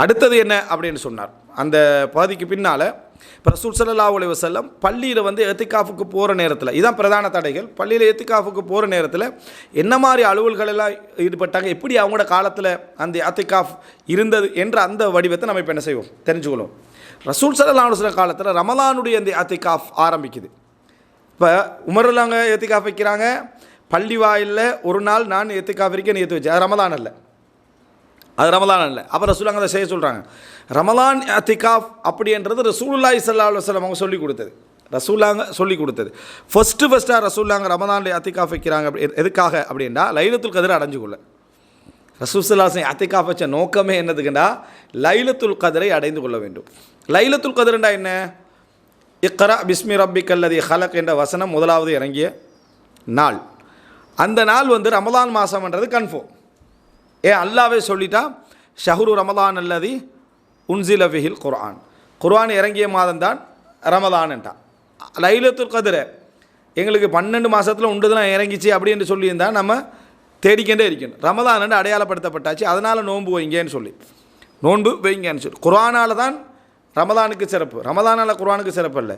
அடுத்தது என்ன அப்படின்னு சொன்னார். அந்த பகுதிக்கு பின்னால் ரசூல் ஸல்லல்லாஹு அலைஹி வஸல்லம் பள்ளியில் வந்து எத்திகாஃபுக்கு போகிற நேரத்தில், இதுதான் பிரதான தடைகள், பள்ளியில் எத்திகாஃபுக்கு போகிற நேரத்தில் என்ன மாதிரி அலுவல்களெல்லாம் ஈடுபட்டாங்க, எப்படி அவங்களோட காலத்தில் அந்த எத்திகாஃப் இருந்தது என்ற அந்த வடிவத்தை நம்ம இப்போ என்ன செய்வோம் தெரிஞ்சுக்கணும். ரசூல் ஸல்லல்லாஹு அலைஹி வஸல்லம் காலத்தில் ரமலானுடைய அந்த எத்திகாஃப் ஆரம்பிக்குது. இப்போ உமர்லாங்க எத்திகாஃப் வைக்கிறாங்க, பள்ளி வாயிலில் ஒரு நாள் நான் எத்திகாஃப் இருக்க நியத்து வச்சேன். அது ரமலான் அல்ல, அப்போ ரசூலுல்லாஹ் அதை செய்ய சொல்கிறாங்க. ரமலான் அத்திகாஃப் அப்படின்றது ரசூலுல்லாஹி ஸல்லல்லாஹு அலைஹி வஸல்லம் அவங்க சொல்லிக் கொடுத்தது, ரசூலுல்லாஹ் சொல்லிக் கொடுத்தது. ஃபஸ்ட்டாக ரசூலுல்லாஹ் ரமலானில் அத்திகாஃப் வைக்கிறாங்க. எதுக்காக அப்படின்னா லைலத்துல் கத்ரை அடைஞ்சுக்கொள்ள. ரசூல் ஸல்லல்லாஹு அலைஹி வஸல்லம் அத்திகாஃப் வச்ச நோக்கமே என்னதுக்குண்டா லைலத்துல் கத்ரை அடைந்து கொள்ள வேண்டும். லைலத்துல் கத்ருண்டா என்ன? இக்ரா பிஸ்மி ரப்பிக்கல்லதி ஹலக் என்ற வசனம் முதலாவது இறங்கிய நாள். அந்த நாள் வந்து ரமலான் மாதம்ன்றது கன்ஃபார்ம். அல்லாவே சொல்லிட்டா ஷஹ்ரு ரமலான் அல்லதி உன்சில ஃபிஹில் குர்ஆன், குர்ஆன் இறங்கிய மாதம்தான் ரமலான்ட்டான். லைலத்துல் கத்ர் எங்களுக்கு 12 மாதத்தில் உண்டுதான் இறங்கிச்சு அப்படின்னு சொல்லியிருந்தால் நம்ம தேடிக்கிட்டே இருக்கணும். ரமலான் அடையாளப்படுத்தப்பட்டாச்சு, அதனால் நோன்பு வைங்கன்னு சொல்லி குர்ஆனால் தான் ரமலானுக்கு சிறப்பு, ரமலானால் குர்ஆனுக்கு சிறப்பு இல்லை,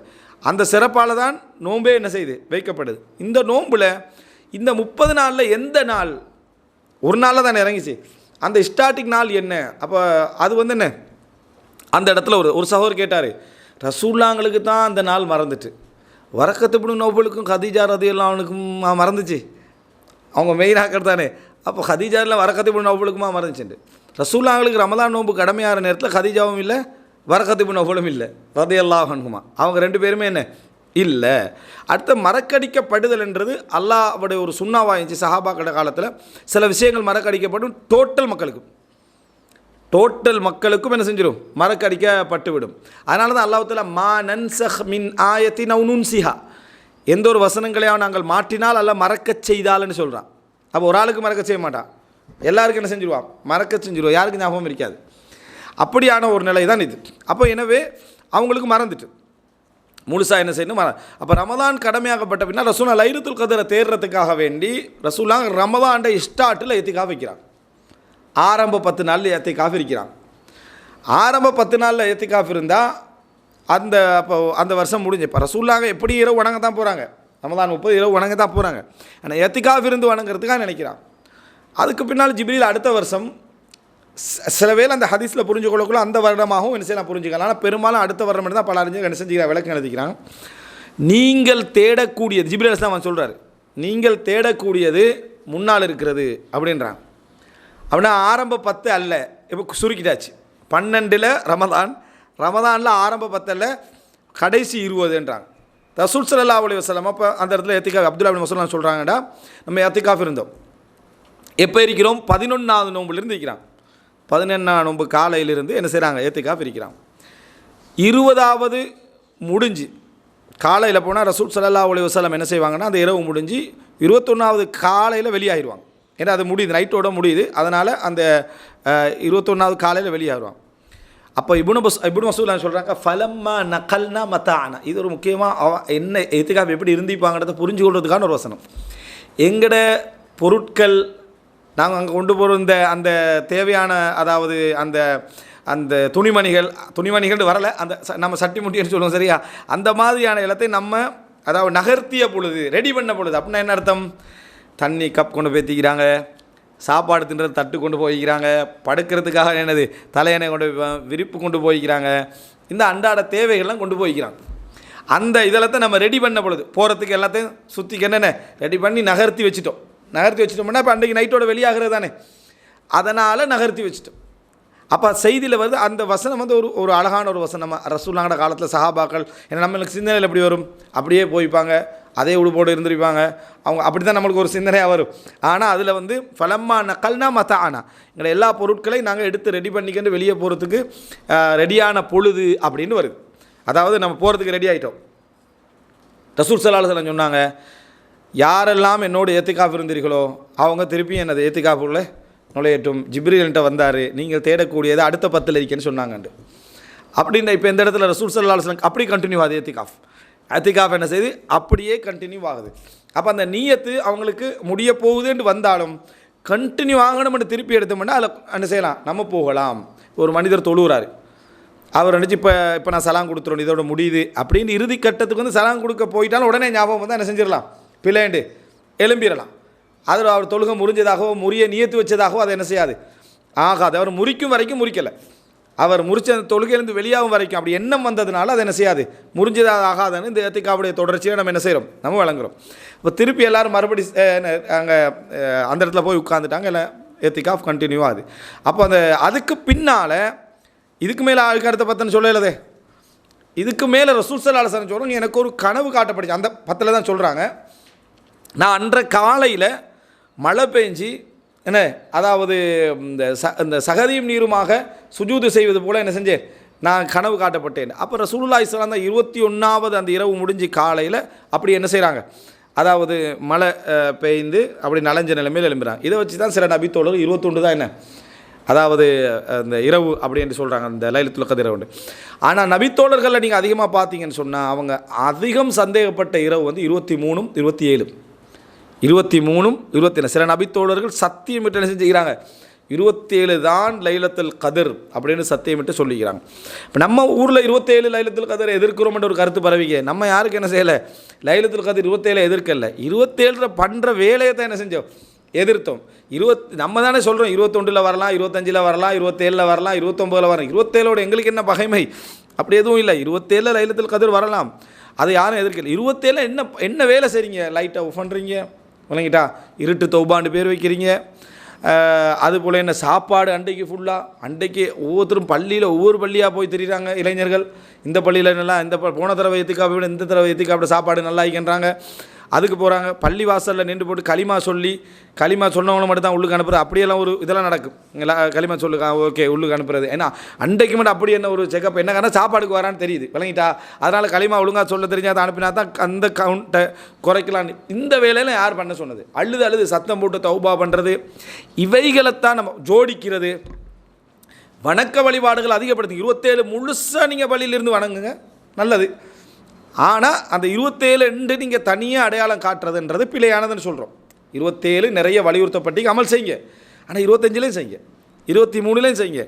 அந்த சிறப்பால் தான் நோன்பே என்ன செய்யுது வைக்கப்படுது. இந்த நோம்பில் இந்த 30 நாளில் எந்த நாள், ஒரு நாளில் தான் இறங்கிச்சு, அந்த ஸ்டார்டிங் நாள் என்ன? அப்போ அது வந்து என்ன, அந்த இடத்துல ஒரு சகோதரர் கேட்டார், ரசூலுல்லாஹ்களுக்கு தான் அந்த நாள் மறந்துட்டு, வரக்கத்து இப்னு நௌஃபலுக்கும் கதீஜா ரலியல்லாஹு அன்ஹுக்கும் மறந்துச்சு, அவங்க மெயினாக்கிறது தானே. அப்போ கதீஜாவில் வரக்கத்து இப்னு நௌஃபலுக்குமா மறந்துச்சுண்டு. ரசூலுல்லாஹ்களுக்கு ரமலான் நோன்பு கடமையாகிற நேரத்தில் கதீஜாவும் இல்லை, வரக்கத்து இப்னு நௌஃபலும் இல்லை ரலியல்லாஹு அன்ஹுமா, அவங்க 2 பேருமே என்ன இல்லை. அடுத்த மறக்கடிக்கப்படுதல் என்றது அல்லாஹ்வுடைய ஒரு சுன்னாவாக இருந்துச்சு. சஹாபாக்கள காலத்தில் சில விஷயங்கள் மறக்கடிக்கப்படும், டோட்டல் மக்களுக்கும் என்ன செஞ்சிடும், மறக்கடிக்கப்பட்டுவிடும். அதனால தான் அல்லாஹ் தஆலா மா நன்சஹ் மின் ஆயத்தின் அவ் நுன்சிஹா, எந்த ஒரு வசனங்களையும் நாங்கள் மாற்றினால் அல்லாஹ் மறக்கச் செய்தால்னு சொல்கிறான். அப்போ ஒரு ஆளுக்கு மறக்க செய்ய மாட்டான், எல்லாருக்கும் என்ன செஞ்சிருவான், மறக்க செஞ்சிருவான், யாருக்கும் ஞாபகம் இருக்காது. அப்படியான ஒரு நிலை தான் இது. அப்போ எனவே அவங்களுக்கு மறந்துட்டு முழுசாக என்ன செய்யணும். அப்போ ரமலான் கடமையாகப்பட்ட பின்னால் ரசூலுல்லாஹ் லைலத்துல் கத்ரை தேடுறதுக்காக வேண்டி ரசூலுல்லாஹ் ரமலான் ஸ்டார்ட்டில் எத்திகாஃப் வைக்கிறான். ஆரம்ப 10 நாளில் எத்திகாஃப் இருக்கிறான். ஆரம்ப 10 நாளில் எத்திகாஃப் இருந்தால் அப்போ அந்த வருஷம் முடிஞ்சு. இப்போ ரசூலுல்லாஹ் எப்படி இரவு வணங்க தான் போகிறாங்க, ரமலான் 30 இரவு வணங்க தான் போகிறாங்க, ஆனால் எத்திகாஃப் இருந்து வணங்குறதுக்காக நினைக்கிறான். அதுக்கு பின்னால் ஜிப்ரீல் அடுத்த வருஷம் சில வேளை அந்த ஹதீஸில் புரிஞ்சு கொள்ளக்குள்ள அந்த வருடமாகவும் என்ன செய்யலாம் புரிஞ்சுக்கலாம். ஆனால் பெரும்பாலும் அடுத்த வருடம் தான் பல அறிஞர்கள் என்ன செஞ்சுக்கிறாங்க, விளக்கம் எழுதிக்கிறாங்க. நீங்கள் தேடக்கூடியது, ஜிப்ரீல் அலைஹிஸ்ஸலாம் அவன் சொல்கிறார், நீங்கள் தேடக்கூடியது முன்னால் இருக்கிறது அப்படின்றான். அப்படின்னா ஆரம்ப 10 அல்ல, இப்போ சுருக்கிட்டாச்சு. 12 ரமலானில் ஆரம்ப 10 கடைசி 20ன்றாங்க. ரசூல் ஸல்லல்லாஹு அலைஹி வஸல்லம் அப்போ அந்த இடத்துல எத்திகாஃப் அப்துல்லாஹ் இப்னு மஸ்ஊத் சொல்கிறாங்கடா, நம்ம எத்திகாஃப் இருந்தோம், எப்போ இருக்கிறோம், 11ஆவது நோம்புலேருந்து இருக்கிறான். 11ஆம் நோன்பு காலையிலிருந்து என்ன செய்கிறாங்க, எத்திகாஃப் இருக்கிறாங்க. 20ஆவது முடிஞ்சு காலையில் போனால் ரசூல் ஸல்லல்லாஹு அலைஹி வஸல்லம் என்ன செய்வாங்கன்னா, அந்த இரவு முடிஞ்சு 21ஆவது காலையில் வெளியாகிடுவாங்க. ஏன்னா அது முடியுது, நைட்டோட முடியுது, அதனால் அந்த 21ஆவது காலையில் வெளியாகிடுவாங்க. அப்போ இப்னு மஸ்ஊத் சொல்கிறாங்க, ஃபலம்மா நகல்னா மத்தானா, இது ஒரு முக்கியமாக என்ன எத்திகாஃப் எப்படி இருந்திப்பாங்கிறத புரிஞ்சு கொள்வதுக்கான ஒரு வசனம். எங்கட பொருட்கள் நாங்கள் அங்கே கொண்டு போகிற அந்த தேவையான, அதாவது அந்த துணிமணிகள் வரலை, அந்த நம்ம சட்டி முட்டின்னு சொல்லுவோம் சரியா, அந்த மாதிரியான எல்லாத்தையும் நம்ம அதாவது நகர்த்திய பொழுது, ரெடி பண்ண பொழுது, அப்படின்னா என்ன அர்த்தம், தண்ணி கப் கொண்டு போய் தீக்கிறாங்க, சாப்பாடு தின்றது தட்டு கொண்டு போய்க்கிறாங்க, படுக்கிறதுக்காக என்னது தலையணை கொண்டு விரிப்பு கொண்டு போய்க்கிறாங்க, இந்த அன்றாட தேவைகள்லாம் கொண்டு போய்க்கிறாங்க. அந்த இதெல்லாத்தையும் நம்ம ரெடி பண்ண பொழுது போகிறதுக்கு எல்லாத்தையும் சுற்றிக்கு என்னென்ன ரெடி பண்ணி நகர்த்தி வச்சுட்டோம்னா இப்போ அன்றைக்கு நைட்டோட வெளியாகிறது தானே, அதனால் நகர்த்தி வச்சுட்டோம். அப்போ செய்தியில் வருது அந்த வசனம் வந்து ஒரு அழகான ஒரு வசனம். ரசூலுல்லாஹ் காலத்தில் சஹாபாக்கள் ஏன்னா நம்மளுக்கு சிந்தனையில் எப்படி வரும், அப்படியே போய்ப்பாங்க, அதே உடுப்போடு இருந்திருப்பாங்க, அவங்க அப்படி தான் நம்மளுக்கு ஒரு சிந்தனையாக வரும். ஆனால் அதில் வந்து ஃபலம்மா நகல்னா மத்தானா, எங்களை எல்லா பொருட்களையும் நாங்கள் எடுத்து ரெடி பண்ணிக்கிட்டு வெளியே போகிறதுக்கு ரெடியான பொழுது அப்படின்னு வருது. அதாவது நம்ம போகிறதுக்கு ரெடி ஆகிட்டோம். ரசூல் ஸல்லல்லாஹு அலைஹி வஸல்லம் சொன்னாங்க, யாரெல்லாம் என்னோட எத்திகாஃப் இருந்தீர்களோ அவங்க திருப்பி என்னது எத்திகாஃபுள்ள நுழையட்டும். ஜிப்ரீல்கிட்ட வந்தார், நீங்கள் தேடக்கூடியது அடுத்த 10 இருக்கேன்னு சொன்னாங்கண்டு. அப்படின்னா இப்போ இந்த இடத்துல ரசூல் ஸல்லல்லாஹு அலைஹி வஸல்லம் அப்படி கண்டினியூ ஆகுது எத்திகாஃப் என்ன செய்யுது, அப்படியே கண்டினியூ ஆகுது. அப்போ அந்த நீயத்து அவங்களுக்கு முடிய போகுதுன்னு வந்தாலும் கண்டினியூ ஆகணும்னு திருப்பி எடுத்தோம்னா அதில் என்ன செய்யலாம், நம்ம போகலாம். ஒரு மனிதர் தொழுகிறாரு. அவர் நினச்சி இப்போ நான் சலாம் கொடுத்துருவோம், இதோட முடியுது அப்படின்னு இறுதி கட்டத்துக்கு வந்து சலாம் கொடுக்க போயிட்டாலும் உடனே ஞாபகம் வந்து என்ன செஞ்சிடலாம், பிள்ளைண்டு எழும்பிடலாம். அதில் அவர் தொழுகை முறிஞ்சதாகவோ முறிய நியத்து வச்சதாகவோ அதை என்ன செய்யாது, ஆகாது. அவர் முறிக்கும் வரைக்கும் முறிக்கலை, அவர் முறிச்ச அந்த தொழுகையிலேருந்து வெளியாகும் வரைக்கும் அப்படி எண்ணம் வந்ததுனால அதை என்ன செய்யாது, முறிஞ்சதாக ஆகாதுன்னு இந்த ஏத்திகாவுடைய தொடர்ச்சியை நம்ம என்ன செய்கிறோம், நம்ம வழங்குகிறோம். இப்போ திருப்பி எல்லோரும் மறுபடி அங்கே அந்த இடத்துல போய் உட்காந்துட்டாங்க, இல்லை ஏத்திகாஃப் கண்டினியூ ஆகுது. அப்போ அதுக்கு பின்னால் இதுக்கு மேலே அதுக்கு பத்துன்னு சொல்லலதே, இதுக்கு மேலே ரசூல் ஸல்லல்லாஹு அலைஹி வஸல்லம் சொல்கிறோம், எனக்கு ஒரு கனவு காட்டப்படுச்சு. அந்த 10 தான் சொல்கிறாங்க, நான் அன்றைய காலையில் மழை பெஞ்சி என்ன, அதாவது இந்த சகதியும் நீருமாக சுஜூது செய்வது போல் என்ன செஞ்சேன், நான் கனவு காட்டப்பட்டேன். அப்போ ரசூலுல்லாஹி ஸல்லல்லாஹு அலைஹி வஸல்லம் 21வது அந்த இரவு முடிஞ்சு காலையில் அப்படி என்ன செய்கிறாங்க, அதாவது மழை பெய்ந்து அப்படி நனைஞ்ச நிலைமையில் எழும்புறாங்க. இதை வச்சு தான் சில நபித்தோழர் 21 தான் என்ன, அதாவது அந்த இரவு அப்படின்னு சொல்கிறாங்க, அந்த லைலத்துல் கத்ர் இரவு. ஆனால் நபித்தோழர்களில் நீங்கள் அதிகமாக பார்த்தீங்கன்னு சொன்னால் அவங்க அதிகம் சந்தேகப்பட்ட இரவு வந்து 23, 27, 23, 27. சில நபித்தோழர்கள் சத்தியமிட்டு என்ன செஞ்சுக்கிறாங்க, 27 தான் லைலத்துல் கத்ர் அப்படின்னு சத்தியமிட்டு சொல்லிக்கிறாங்க. இப்போ நம்ம ஊரில் 27 லைலத்துல் கத்ர் எதிர்க்கிறோம்ன்ற ஒரு கருத்து பரவிக்க, நம்ம யாருக்கு என்ன செய்யலை, லைலத்துல் கத்ர் 27 எதிர்க்கல, 27 பண்ணுற வேலையை தான் என்ன செஞ்சோம், எதிர்த்தோம். நம்ம தானே சொல்கிறோம் 21 வரலாம், 25 வரலாம், 27 வரலாம், 29 வரலாம். 27ஓட எங்களுக்கு என்ன பகைமை, அப்படி எதுவும் இல்லை. 27 லைலத்துல் கத்ர் வரலாம், அதை யாரும் எதிர்க்கல. 27 என்ன வேலை செய்கிறீங்க, லைட்டை ஆஃப் பண்ணுறீங்க, விளங்கிட்டா, இருட்டு தௌபாண்டு பேர் வைக்கிறீங்க. அதுபோல் என்ன சாப்பாடு அன்றைக்கு ஃபுல்லாக, அன்றைக்கு ஒவ்வொருத்தரும் பள்ளியில் ஒவ்வொரு பள்ளியாக போய் திரிகிறாங்க இளைஞர்கள். இந்த பள்ளியில் நல்லா, இந்த போன தடவை எத்துக்காப்பை விட இந்த தடவை எத்துக்காப்பட சாப்பாடு நல்லா ஆகிக்கின்றாங்க, அதுக்கு போகிறாங்க. பள்ளி வாசலில் நின்று போட்டு களிமா சொல்லி, களிமா சொன்னவங்களை மட்டும் தான் உள்ளுக்கு அனுப்புறது, அப்படியெல்லாம் ஒரு இதெல்லாம் நடக்கும். களிமா சொல்லுங்க, ஓகே உள்ளுக்கு அனுப்புறது. ஏன்னா அன்றைக்கு மட்டும் அப்படி என்ன ஒரு செக்கப், என்ன காரணம், சாப்பாடுக்கு வரான்னு தெரியுது, விளங்கிட்டா, அதனால் களிமா ஒழுங்காக சொல்ல தெரிஞ்சால் அதை அனுப்பினா தான் அந்த கவுண்ட்டை குறைக்கலான்னு. இந்த வேலையில் யார் பண்ண சொன்னது, அழுது சத்தம் போட்டு தௌபா பண்ணுறது, இவைகளைத்தான் நம்ம ஜோடிக்கிறது. வணக்க வழிபாடுகள் அதிகப்படுத்தி 27 முழுசாக நீங்கள் பள்ளியிலிருந்து வணங்குங்க, நல்லது. ஆனால் அந்த 27 நீங்கள் தனியாக அடையாளம் காட்டுறதுன்றது பிழையானதுன்னு சொல்கிறோம். 27 நிறைய வலியுறுத்தப்பட்டு அமல் செய்யுங்க, ஆனால் 25லையும் செய்யுங்க, 23லையும் செய்யுங்க.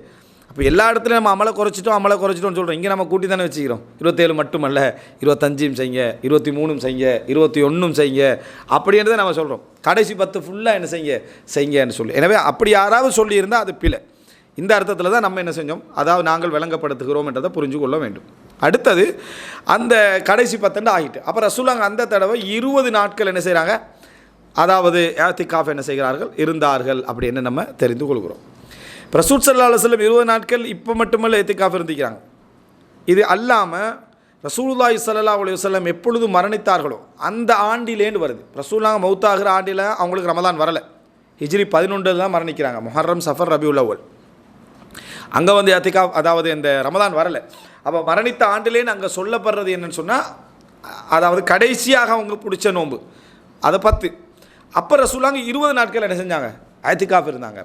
அப்போ எல்லா இடத்துலையும் நம்ம அமலை குறைச்சிட்டோம்னு சொல்கிறோம். இங்கே நம்ம கூட்டி தானே வச்சுக்கிறோம். 27 மட்டுமல்ல, 25 செய்யுங்க, 23 செய்யுங்க, 21 செய்யுங்க, அப்படின்றத நம்ம சொல்கிறோம். கடைசி 10 ஃபுல்லாக என்ன செய்யுங்கன்னு சொல்லி. எனவே அப்படி யாராவது சொல்லியிருந்தால் அது பிழை. இந்த அர்த்தத்தில் தான் நம்ம என்ன செஞ்சோம், அதாவது நாங்கள் விளங்கப்படுத்துகிறோம் என்றதை புரிஞ்சு கொள்ள வேண்டும். அடுத்தது அந்த கடைசி 10 ஆகிட்டு, அப்போ ரசூலுல்லாஹ் அந்த தடவை 20 நாட்கள் என்ன செய்கிறாங்க, அதாவது இஅ்திகாஃப் என்ன செய்கிறார்கள், இருந்தார்கள் அப்படின்னு நம்ம தெரிந்து கொள்கிறோம். ரசூல் ஸல்லல்லாஹு அலைஹி வஸல்லம் 20 நாட்கள் இப்போ மட்டுமல்ல இஅ்திகாஃப் இருந்திருக்கிறாங்க. இது அல்லாமல் ரசூலுல்லாஹி ஸல்லல்லாஹு அலைஹி வஸல்லம் எப்பொழுது மரணித்தார்களோ அந்த ஆண்டிலேன்னு வருது. ரசூலுல்லாஹ் மௌத்தாகிற ஆண்டில் அவங்களுக்கு ரமலான் வரலை, ஹிஜ்ரி 11 தான் மரணிக்கிறாங்க, முஹர்ரம், சஃபர், ரபியுல் அவ்வல். அங்கே வந்து இஅ்திகாஃப், அதாவது இந்த ரமலான் வரலை. அப்போ மரணித்த ஆண்டிலேன்னு அங்கே சொல்லப்படுறது என்னன்னு சொன்னால், அதாவது கடைசியாக அவங்க பிடிச்ச நோன்பு அதை 10. அப்போ ரசூலுல்லாஹ் 20 நாட்கள் என்ன செஞ்சாங்க, இஅ்திகாஃப் இருந்தாங்க.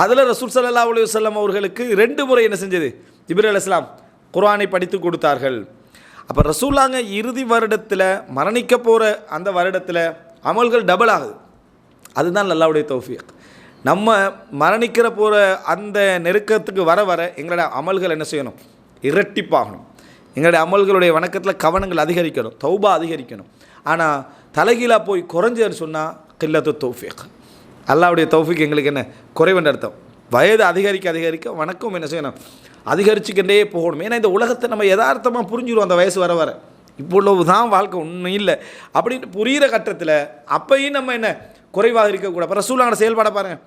அதில் ரசூல் ஸல்லல்லாஹு அலைஹி வஸல்லம் அவர்களுக்கு 2 முறை என்ன செஞ்சது, ஜிப்ரீல் அலைஹிஸ்ஸலாம் குர்ஆனை படித்து கொடுத்தார்கள். அப்போ ரசூலுல்லாஹ் இறுதி வருடத்தில் மரணிக்க போகிற அந்த வருடத்தில் அமல்கள் டபுள் ஆகுது. அதுதான் அல்லாஹ்வுடைய தௌஃபீக். நம்ம மரணிக்கிற போகிற அந்த நெருக்கத்துக்கு வர எங்களோட அமல்கள் என்ன செய்யணும், இரட்டிப்பாகணும். எங்களுடைய அமல்களுடைய வணக்கத்தில் கவனங்கள் அதிகரிக்கணும், தௌபா அதிகரிக்கணும். ஆனால் தலைகீழாக போய் குறைஞ்சதுன்னு சொன்னால் கில்லத்து தௌஃபீக், அல்லாஹ்வுடைய தௌஃபீக் எங்களுக்கு என்ன குறைவுன்ற அர்த்தம். வயது அதிகரிக்க வணக்கம் என்ன செய்யணும், அதிகரிச்சுக்கிட்டே போகணும். ஏன்னா இந்த உலகத்தை நம்ம யதார்த்தமாக புரிஞ்சுடுவோம் அந்த வயசு வர இவ்வளவு தான் வாழ்க்கை, ஒன்றும் இல்லை அப்படின்னு புரிகிற கட்டத்தில் அப்பையும் நம்ம என்ன குறைவாக இருக்கக்கூடாது. அப்போ ரசூலுல்லாஹ் செயல்பாட பாருங்கள்.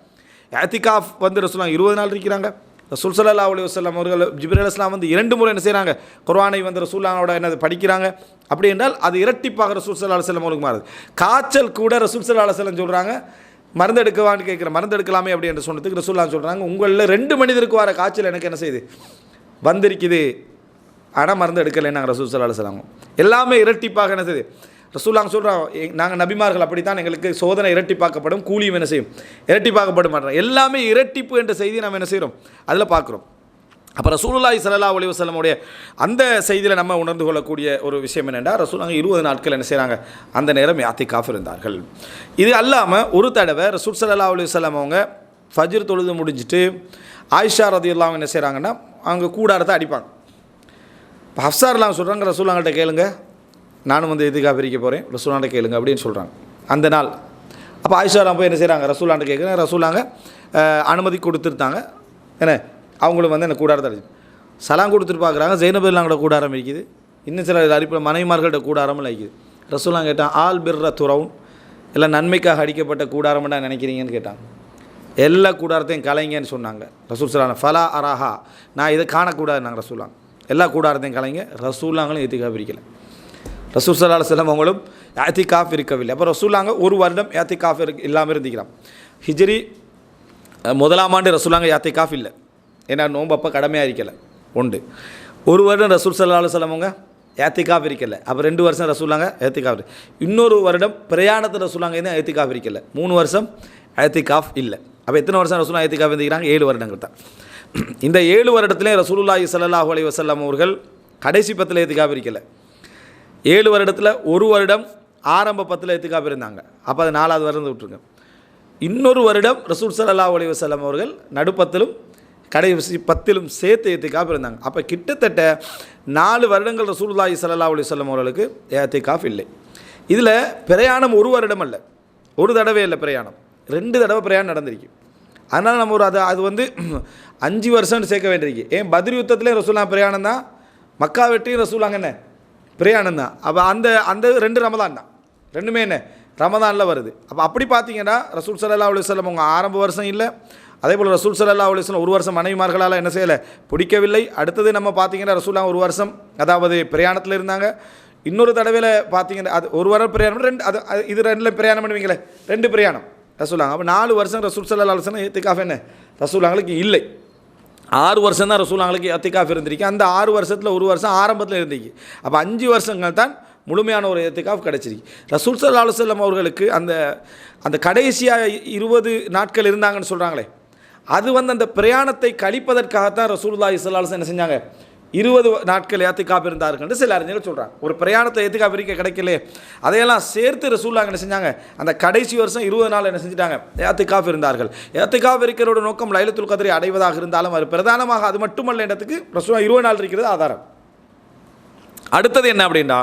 இஅ்திகாஃப் வந்து ரசூலுல்லாஹ் 20 நாள் இருக்கிறாங்க. ரசூல் ஸல்லல்லாஹு அலைஹி வஸல்லம் அவர்கள் ஜிப்ரீல் அலைஹிஸ்ஸலாம் வந்து 2 முறை என்ன செய்கிறாங்க, குர்ஆனை வந்து ரசூலுல்லாஹோட என்ன படிக்கிறாங்க. அப்படி என்றால் அது இரட்டிப்பாக ரசூல் ஸல்லல்லாஹு அலைஹி வஸல்லம் அவங்களுக்கு மாறுது. காய்ச்சல் கூட ரசூல் ஸல்லல்லாஹு அலைஹி வஸல்லம் சொல்கிறாங்க, மருந்து எடுக்கவான்னு கேட்குறேன், மருந்து எடுக்கலாமே அப்படி என்று சொன்னதுக்கு ரசூலுல்லாஹ் சொல்கிறாங்க, உங்களில் 2 மனிதருக்கு வர காய்ச்சல் எனக்கு என்ன செய்யுது, வந்திருக்குது, ஆனால் மருந்து எடுக்கலைன்னு நாங்கள் ரசூல் ஸல்லல்லாஹு அலைஹி வஸல்லம் எல்லாமே இரட்டிப்பாக என்ன செய்யுது. ரசூலுல்லாஹ் சொல்கிறோம், நாங்கள் நபிமார்கள் அப்படித்தான், எங்களுக்கு சோதனை இரட்டிப்பாக்கப்படும், கூலியும் என்ன செய்யும், இரட்டிப்பாக்கப்பட மாட்டோம். எல்லாமே இரட்டிப்பு என்ற செய்தியை நம்ம என்ன செய்கிறோம், அதில் பார்க்குறோம். அப்போ ரசூலுல்லாஹி ஸல்லல்லாஹு அலைஹி வஸல்லமுடைய அந்த செய்தியில் நம்ம உணர்ந்து கொள்ளக்கூடிய ஒரு விஷயம் என்னென்றால், ரசூலுல்லாஹ் 20 நாட்கள் என்ன செய்கிறாங்க, அந்த நேரம் இஅ்திகாஃப் இருந்தார்கள். இது அல்லாமல் ஒரு தடவை ரசூல் ஸல்லல்லாஹு அலைஹி வஸல்லம் அவங்க ஃபஜ்ர் தொழுது முடிஞ்சிட்டு ஆயிஷா ரதியல்லாஹு என்ன செய்கிறாங்கன்னா அவங்க கூடாரத்தை அடிப்பாங்க. இப்போ ஹஃப்ஸார்லாம் சொல்கிறாங்க, ரசூலுல்லாஹ்கிட்ட கேளுங்க, நானும் வந்து எதுக்காக பிரிக்க போகிறேன், ரசூலுல்லாஹ்கிட்ட கேளுங்க அப்படின்னு சொல்கிறாங்க அந்த நாள். அப்போ ஆயிஷாலாம் போய் என்ன செய்கிறாங்க, ரசூலுல்லாஹ்கிட்ட கேட்குறேன். ரசூலுல்லாஹ் அனுமதி கொடுத்துருத்தாங்க. என்ன அவங்களும் வந்து என்ன கூடாரத்தை அடிச்சு சலாம் கொடுத்துட்டு பார்க்குறாங்க. ஜெய்னபுல்லாங்கள்ட கூடாரம் இருக்குது, இன்னும் சில அடிப்பில் மனைவிமார்கள்ட்ட கூடாரமும் இருக்குது. ரசூலுல்லாஹ் கேட்டான், ஆல் பிர்ர துரவுன், எல்லாம் நன்மைக்காக அடிக்கப்பட்ட கூடாரம்னா நினைக்கிறீங்கன்னு கேட்டாங்க. எல்லா கூடாரத்தையும் கலைங்கன்னு சொன்னாங்க ரசூல் ஸல்லல்லாஹு ஃபலா அராஹா, நான் இதை காணக்கூடாது நாங்கள் ரசூலுல்லாஹ், எல்லா கூடாரத்தையும் கலைங்க. ரசூலுல்லாஹ்களும் ஏத்திகாஃப் இருக்கல, ரசூல் ஸல்லல்லாஹு அலைஹி வஸல்லம் அவங்களும் ஏத்திகாஃப் இருக்கவில்லை. அப்போ ரசூலுல்லாஹ் ஒரு வருடம் ஏத்திகாஃப் இல்லாமல் இருந்திக்கிறான். ஹிஜ்ரி 1ஆம் ஆண்டு ரசூலுல்லாஹ் ஏத்திகாஃப் இல்லை, ஏன்னா நோன்பு அப்போ கடமையாக இருக்கலை. ஒன்று ஒரு வருடம் ரசூல் ஸல்லல்லாஹு அலைஹி வஸல்லம் அவங்க ஏத்திகாஃப் இருக்கலை. அப்போ 2 வருஷம் ரசூலுல்லாஹ் ஏத்திகாஃப். இன்னொரு வருடம் பிரயாணத்தை ரசூலுல்லாஹ் தான் ஏத்திகாஃப் இருக்கலை. 3 வருஷம் ஏத்திகாஃப் இல்லை. அப்போ எத்தனை வருஷம் ரசூலுல்லாஹ் ஏத்திகாஃப் இருந்துக்கிறாங்க? 7 வருடங்கள் தான். இந்த 7 வருடத்துலேயும் ரசூலுல்லாஹி ஸல்லல்லாஹு அலைஹி வஸல்லம் அவர்கள் கடைசி 10 ஏத்திகாஃப் இருக்கலை. 7 வருடத்தில் ஒரு வருடம் ஆரம்ப 10 ஏத்திகாஃப் இருந்தாங்க. அப்போ அது 4ஆவது வருடம் விட்டுருங்க. இன்னொரு வருடம் ரசூல் ஸல்லல்லாஹு அலைஹி வஸல்லம் அவர்கள் நடுப்பத்திலும் கடைசி 10லும் சேர்த்து ஏத்திகாஃப் இருந்தாங்க. அப்போ கிட்டத்தட்ட 4 வருடங்கள் ரசூலுல்லாஹி ஸல்லல்லாஹு அலைஹி வஸல்லம் அவர்களுக்கு ஏத்திகாஃப் இல்லை. இதில் பிரயாணம் ஒரு வருடம் அல்ல, ஒரு தடவை இல்லை, பிரயாணம் 2 தடவை பிரயாணம் நடந்திருக்கு. அதனால் நம்ம ஒரு அது வந்து 5 வருஷம்னு சேர்க்க வேண்டியிருக்கு. ஏன் பத்ர் யுத்தத்துலேயும் ரசூலுல்லாஹ் பிரயாணம் தான், மக்கா வெற்றியும் ரசூலுல்லாஹ் என்ன பிரயாணம் தான். அப்போ அந்த 2 ரமதான் தான், ரெண்டுமே என்ன ரமதானில் வருது. அப்போ அப்படி பார்த்தீங்கன்னா ரசூல் ஸல்லல்லாஹு அலைஹி வஸல்லம் அவங்க ஆரம்ப வருஷம் இல்லை, அதே போல் ரசூல் ஸல்லல்லாஹு அலைஹி வஸல்லம் ஒரு வருஷம் மனைவிமார்களால் என்ன செய்யலை, பிடிக்கவில்லை. அடுத்தது நம்ம பார்த்தீங்கன்னா ரசூலுல்லாஹ் ஒரு வருஷம் அதாவது பிரயாணத்தில் இருந்தாங்க. இன்னொரு தடவையில் பார்த்தீங்கன்னா அது ஒரு வாரம் பிரயாணம், 2 இது 2 பிரயாணம் பண்ணுவீங்களே, 2 பிரயாணம் ரசூலுல்லாஹ். அப்போ 4 வருஷம் ரசூல் ஸல்லல்லாஹு அலைஹி வஸல்லம் ஏத்திகாஃப் என்ன ரசூலுல்லாஹ்களுக்கு இல்லை. 6 வருஷம் தான் ரசூலுல்லாஹ்களுக்கு ஏத்திகாஃப் இருந்திருக்கு. அந்த 6 வருஷத்தில் ஒரு வருஷம் ஆரம்பத்தில் இருந்திருக்கு. அப்போ 5 வருஷங்கள் தான் முழுமையான ஒரு ஏத்திகாஃப் கிடச்சிருக்கு. ரசூல் ஸல்லல்லாஹு அலைஹி வஸல்லம் அவர்களுக்கு அந்த கடைசியாக 20 நாட்கள் இருந்தாங்கன்னு சொல்கிறாங்களே, அது வந்து அந்த பிரயாணத்தை கழிப்பதற்காகத்தான் ரசூலுல்லாஹி ஸல்லல்லாஹு அலைஹி வஸல்லம் என்ன செஞ்சாங்க, 20 நாட்கள் ஏத்திகாஃப் இருந்தார்கள் சில அறிஞர்கள் சொல்கிறாங்க. ஒரு பிரயாணத்தை ஏத்திகாஃப் இருக்க கிடைக்கலையே, அதையெல்லாம் சேர்த்து ரசூலுல்லாஹ் என்ன செஞ்சாங்க, அந்த கடைசி வருஷம் 20 நாள் என்ன செஞ்சுட்டாங்க, ஏத்திகாஃப் இருந்தார்கள். ஏத்திகாஃப் இருக்கிறோட நோக்கம் லைலத்துல் கத்ரை அடைவதாக இருந்தாலும் அது பிரதானமாக அது மட்டுமல்ல இடத்துக்கு ரசூலுல்லாஹ் 20 நாள் இருக்கிறது ஆதாரம். அடுத்தது என்ன அப்படின்னா,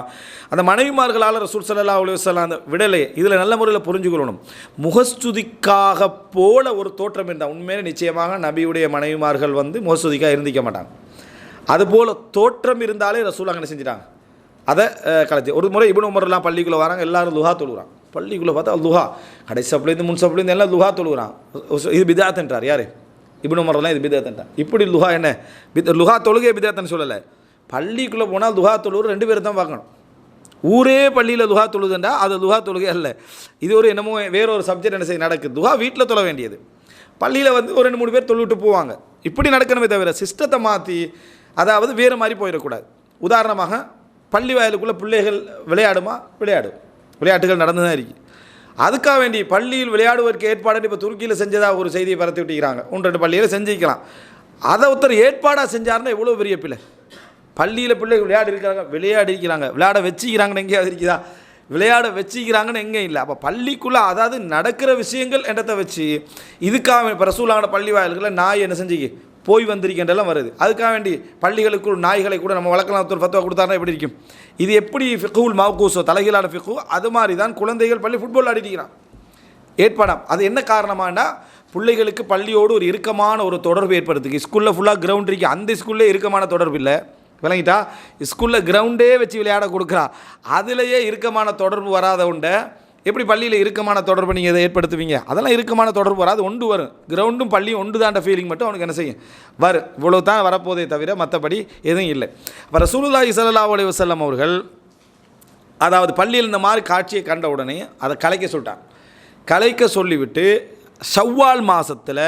அந்த மனைவிமார்களால் ரசூல் ஸல்லல்லாஹு அலைஹி வஸல்லம் அந்த விடலை. இதில் நல்ல முறையில் புரிஞ்சுக்கொள்ளணும். முகஸ்துதிக்காக போல ஒரு தோற்றம் இருந்தால் உண்மையிலே நிச்சயமாக நபியுடைய மனைவிமார்கள் வந்து முகஸ்துதிக்காக இருந்திக்க மாட்டாங்க. அதுபோல் தோற்றம் இருந்தாலே ரசூலுல்லாஹ் என்ன செஞ்சிட்டாங்க, அதை கலைச்சி. ஒரு முறை இப்னு உமர்லாம் பள்ளிக்குள்ளே வராங்க, எல்லாரும் லுஹா தொழுகிறான். பள்ளிக்குள்ளே பார்த்தா லுஹா கடைசி சப்லேருந்து முன் சப்லேருந்து எல்லாம் லுஹா தொழுகிறான். இது பிதாத்ன்றார் யார்? இப்னு உமர்லாம் இது பிதாத்ன்றார். இப்படி லுஹா என்ன லுஹா தொழுகை பிதாத்ன்னு சொல்லலை. பள்ளிக்குள்ளே போனால் லுஹா தொழுகிற 2 பேர் தான் பார்க்கணும். ஊரே பள்ளியில் லுஹா தொழுதுண்டா அது லுஹா தொழுகை அல்ல. இது ஒரு என்னமோ வேற ஒரு சப்ஜெக்ட் என்ன செய்ய நடக்குது. லுஹா வீட்டில் தொழ வேண்டியது, பள்ளியில் வந்து ஒரு 2-3 பேர் தொழுவிட்டு போவாங்க. இப்படி நடக்கணுமே தவிர சிஸ்டத்தை மாற்றி அதாவது வேறு மாதிரி போயிடக்கூடாது. உதாரணமாக பள்ளி வயலுக்குள்ளே பிள்ளைகள் விளையாடும், விளையாட்டுகள் நடந்து தான் இருக்குது. அதுக்காக வேண்டி பள்ளியில் விளையாடுவதற்கு ஏற்பாடு இப்போ துருக்கியில் செஞ்சதாக ஒரு செய்தியை பரத்தி விட்டுக்கிறாங்க. 1-2 பள்ளியில் செஞ்சுக்கலாம். அதை ஒருத்தர் ஏற்பாடாக செஞ்சாருன்னா எவ்வளோ பெரிய பிள்ளை. பள்ளியில் பிள்ளைகள் விளையாட வச்சுக்கிறாங்கன்னு எங்கேயாவது இருக்குதா? விளையாட வச்சுக்கிறாங்கன்னு எங்கே இல்லை. அப்போ பள்ளிக்குள்ளே அதாவது நடக்கிற விஷயங்கள் என்றதை வச்சு இதுக்காக இப்போ ரசூலுல்லாஹ் பள்ளி வாயில்களில் நாய் என்ன செஞ்சு போய் வந்திருக்கின்றெல்லாம் வருது. அதுக்காக வேண்டி பள்ளிகளுக்குள் நாய்களை கூட நம்ம வளர்க்கலாம். ஒருத்தர் ஃபத்வா கொடுத்தாருன்னா எப்படி இருக்கும்? இது எப்படி ஃபிக்ஹுல் மவ்கூஸோ தலைகீழான ஃபிக்ஹு, அது மாதிரி தான் குழந்தைகள் பள்ளி ஃபுட்பால் ஆடிக்கிறான் ஏற்பாடாம். அது என்ன காரணமானா பிள்ளைகளுக்கு பள்ளியோடு ஒரு இறுக்கமான ஒரு தொடர்பு ஏற்படுத்துக்கு. ஸ்கூலில் ஃபுல்லாக கிரவுண்ட் இருக்குது, அந்த ஸ்கூல்லே இறுக்கமான தொடர்பு இல்லை. விளங்கிட்டா? ஸ்கூலில் கிரவுண்டே வச்சு விளையாட கொடுக்குறா, அதுலேயே இறுக்கமான தொடர்பு வராத உண்டை எப்படி பள்ளியில் இறுக்கமான தொடர்பு நீங்கள் எதை ஏற்படுத்துவீங்க? அதெல்லாம் இறுக்கமான தொடர்பு வராது, ஒன்று வரும். கிரவுண்டும் பள்ளியும் ஒன்று தாண்ட ஃபீலிங் மட்டும் அவனுக்கு என்ன செய்யும் வரும். இவ்வளோ தான் வரப்போதே தவிர மற்றபடி எதுவும் இல்லை. அப்போ ரசூலுல்லாஹி ஸல்லல்லாஹு அலைஹி வஸல்லம் அவர்கள் அதாவது பள்ளியில் இந்த மாதிரி காட்சியை கண்ட உடனே அதை கலைக்க சொல்லிவிட்டு ஷவ்வால் மாதத்தில்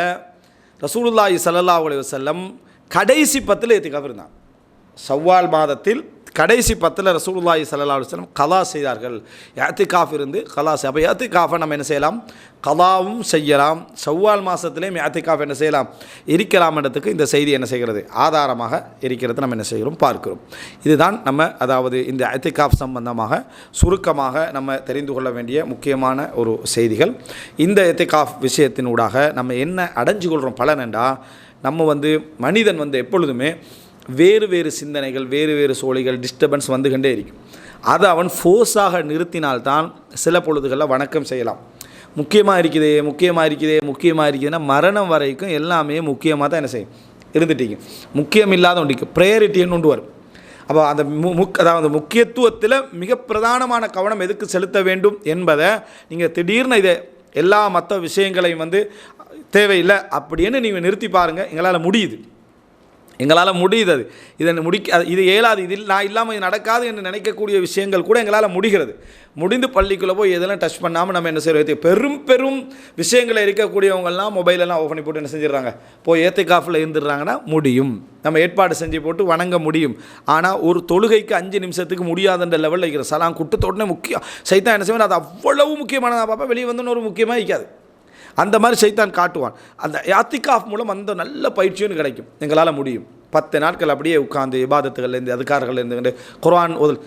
ரசூலுல்லாஹி ஸல்லல்லாஹு அலைஹி வஸல்லம் கடைசி 10 ஏத்திகாஃப் இருந்தாங்க. ஷவ்வால் மாதத்தில் கடைசி 10 ரசூலுல்லாஹி ஸல்லல்லாஹு அலைஹி வஸல்லம் கலா செய்தார்கள். ஏத்திகாஃப் இருந்து கலா அப்போ ஏத்திகாஃபை நம்ம என்ன செய்யலாம், கலாவும் செய்யலாம். ஷவ்வால் மாதத்துலேயும் ஏத்திகாஃப் என்ன செய்யலாம், இருக்கலாம். இடத்துக்கு இந்த செய்தி என்ன செய்கிறது, ஆதாரமாக இருக்கிறது நம்ம என்ன செய்கிறோம் பார்க்கிறோம். இதுதான் நம்ம அதாவது இந்த ஏத்திகாஃப் சம்பந்தமாக சுருக்கமாக நம்ம தெரிந்து கொள்ள வேண்டிய முக்கியமான ஒரு செய்திகள். இந்த ஏத்திகாஃப் விஷயத்தினூடாக நம்ம என்ன அடைஞ்சு கொள்கிறோம் பலனென்றா, நம்ம மனிதன் எப்பொழுதுமே வேறு வேறு சிந்தனைகள், வேறு வேறு சோழிகள், டிஸ்டர்பன்ஸ் வந்துகிட்டே இருக்கும். அதை அவன் ஃபோர்ஸாக நிறுத்தினால்தான் சில பொழுதுகளில் வணக்கம் செய்யலாம். முக்கியமாக இருக்குதுன்னா மரணம் வரைக்கும் எல்லாமே முக்கியமாக தான் என்ன செய்யும் இருந்துட்டீங்க. முக்கியம் இல்லாத ஒன்றிக்கு ப்ரையாரிட்டின்னு ஒன்று வரும். அப்போ அந்த அதாவது முக்கியத்துவத்தில் மிக பிரதானமான கவனம் எதுக்கு செலுத்த வேண்டும் என்பதை நீங்கள் திடீர்னு இதை எல்லா மற்ற விஷயங்களையும் தேவையில்லை அப்படின்னு நீங்கள் நிறுத்தி பாருங்கள். எங்களால் முடியுது. அது இதை இது இயலாது, இதில் நான் இல்லாமல் இது நடக்காது என்று நினைக்கக்கூடிய விஷயங்கள் கூட எங்களால் முடிகிறது. முடிந்து பள்ளிக்குள்ளே போய் எதெல்லாம் டச் பண்ணாமல் நம்ம என்ன செய்கிறோம், பெரும் விஷயங்களை இருக்கக்கூடியவங்கள்லாம் மொபைலெல்லாம் ஓப்பன் பண்ணி போட்டு என்ன செஞ்சிடறாங்க, போய் ஏத்திகாஃபில் இருந்துடுறாங்கன்னா முடியும், நம்ம ஏற்பாடு செஞ்சு போட்டு வணங்க முடியும். ஆனால் ஒரு தொழுகைக்கு 5 நிமிஷத்துக்கு முடியாதுன்ற லெவலில் இருக்கிற சலாம் குட்டத்தோடனே முக்கியம். சைத்தான் என்ன செய்வேன், அது அவ்வளவு முக்கியமானதாக பார்ப்பேன், வெளியே வந்து ஒரு முக்கியமாக இருக்காது. அந்த மாதிரி சைத்தான் காட்டுவான். அந்த யாத்திகாஃப் மூலம் அந்த நல்ல பயிற்சியும் கிடைக்கும். எங்களால் முடியும். 10 நாட்கள் அப்படியே உட்காந்து இபாதத்துகள்லேருந்து அதுக்காரர்கள்லேருந்து குர்ஆன் ஓதல்.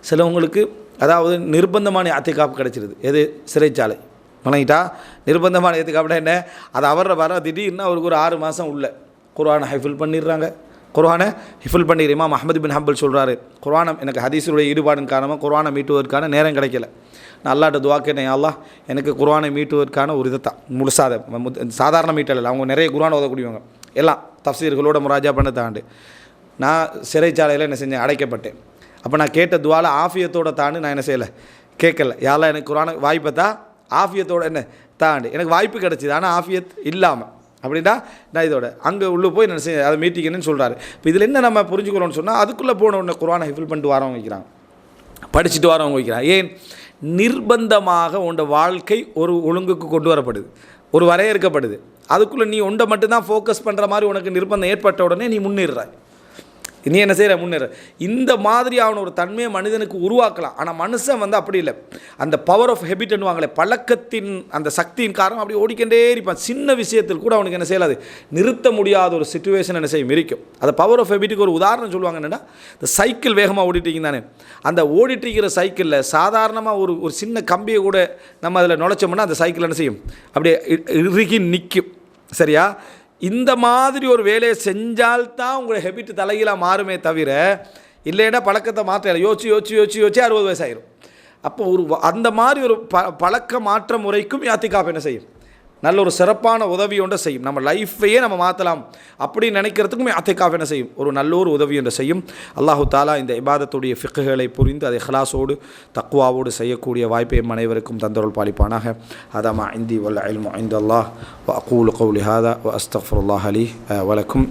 சிலவங்களுக்கு அதாவது நிர்பந்தமான யாத்திகாஃப் கிடைச்சிருது. எது சிறைச்சாலை வணங்கிட்டா நிர்பந்தமான யாத்திகாஃப்னா என்ன, அது அவரை வர திடீர்னு அவருக்கு ஒரு 6 மாதம் உள்ள குர்ஆனை ஹிஃபில் பண்ணிடுறாங்க. குர்ஆனை ஹிஃபில் பண்ணிடுற இமாம் அஹ்மத் பின் ஹம்பல் சொல்கிறாரு, குர்ஆனை எனக்கு ஹதீஸுடைய ஈடுபாடின் காரணமாக குர்ஆனை மீட்டுவதற்கான நேரம் கிடைக்கல. நான் அல்லாஹ்ட்ட துஆ கேட்டேன், யா அல்லாஹ் எனக்கு குர்ஆனை மீட்டுவதற்கான ஒரு இதைத்தான் முழுசாத சாதாரண மீட்டல் இல்லை, அவங்க நிறைய குர்ஆன் ஓதக்கூடியவங்க எல்லாம் தஃப்சீர்களோட முராஜா பண்ண தாண்டு. நான் சிறைச்சாலையில் என்ன செஞ்சேன், அடைக்கப்பட்டேன். அப்போ நான் கேட்ட துவால ஆஃபியத்தோட தாண்டு நான் என்ன செய்யலை, கேட்கல. யா அல்லாஹ் எனக்கு குர்ஆனை வாய்ப்பை ஆஃபியத்தோட என்ன தாண்டு. எனக்கு வாய்ப்பு கிடச்சிது, ஆனால் ஆஃபியத் இல்லாமல். அப்படின்னா நான் இதோட அங்கே உள்ளே போய் என்ன செய்ய அதை மீட்டிக்கணும்னு சொல்கிறாரு. இப்போ இதில் என்ன நம்ம புரிஞ்சுக்கிறோன்னு சொன்னால், அதுக்குள்ளே போன உடனே குர்ஆனை ஹிஃபில் பண்ணிட்டு வரவங்க வைக்கிறாங்க, படிச்சுட்டு வரவங்க வைக்கிறாங்க. ஏன் நிர்பந்தமாக உன்னோட வாழ்க்கை ஒரு ஒழுங்குக்கு கொண்டு வரப்படுது, ஒரு வரையறுக்கப்படுது. அதுக்குள்ளே நீ ஒன்றை மட்டும்தான் ஃபோக்கஸ் பண்ணுற மாதிரி உனக்கு நிர்பந்தம் ஏற்பட்ட உடனே நீ முன்னேறாய். நீ என்ன செய்கிற, முன்னேற. இந்த மாதிரியான ஒரு தன்மையை மனிதனுக்கு உருவாக்கலாம். ஆனால் மனுஷன் அப்படி இல்லை. அந்த பவர் ஆஃப் ஹெபிட்னு வாங்கலை, பழக்கத்தின் அந்த சக்தியின் காரணம் அப்படி ஓடிக்கொண்டே இருப்பான். சின்ன விஷயத்தில் கூட அவனுக்கு என்ன செய்யலாது, நிறுத்த முடியாத ஒரு சிச்சுவேஷன் என்ன செய்யும் இருக்கும். அந்த பவர் ஆஃப் ஹெபிட்டுக்கு ஒரு உதாரணம் சொல்லுவாங்க என்னென்னா, இந்த சைக்கிள் வேகமாக ஓடிட்டுருக்கீங்க தானே, அந்த ஓடிட்டுருக்கிற சைக்கிளில் சாதாரணமாக ஒரு சின்ன கம்பியை கூட நம்ம அதில் நுழைச்சோம்னா அந்த சைக்கிள் என்ன செய்யும், அப்படியே இறுகி நிற்கும். சரியா? இந்த மாதிரி ஒரு வேலையை செஞ்சால்தான் உங்களோட ஹெபிட் தலைகீழாக மாறுமே தவிர, இல்லைன்னா பழக்கத்தை மாற்ற யோசிச்சு 60 வயசாயிரும். அப்போ அந்த மாதிரி ஒரு பழக்க மாற்ற முறைக்கும் யாத்திகாஃப் என்ன செய்யும், நல்ல ஒரு சிறப்பான உதவி ஒன்றை செய்யும். நம்ம லைஃப்பையே நம்ம மாற்றலாம் அப்படின்னு நினைக்கிறதுக்கும் யாத்திகாஃப் என்ன செய்யும், ஒரு நல்ல ஒரு உதவி ஒன்றை செய்யும். அல்லாஹு தாலா இந்த இபாதத்துடைய ஃபிக்குகளை புரிந்து அதை இஹ்லாஸோடு தக்வாவோடு செய்யக்கூடிய வாய்ப்பை அனைவருக்கும் தந்தருள் பாலிப்பானாக. ஹதா மா இந்தி வல் இல்மு இன்தல்லாஹ் வ அகூலு கௌலி ஹாதா வ அஸ்தக்ஃபிருல்லாஹ் லி வ லக்கும்.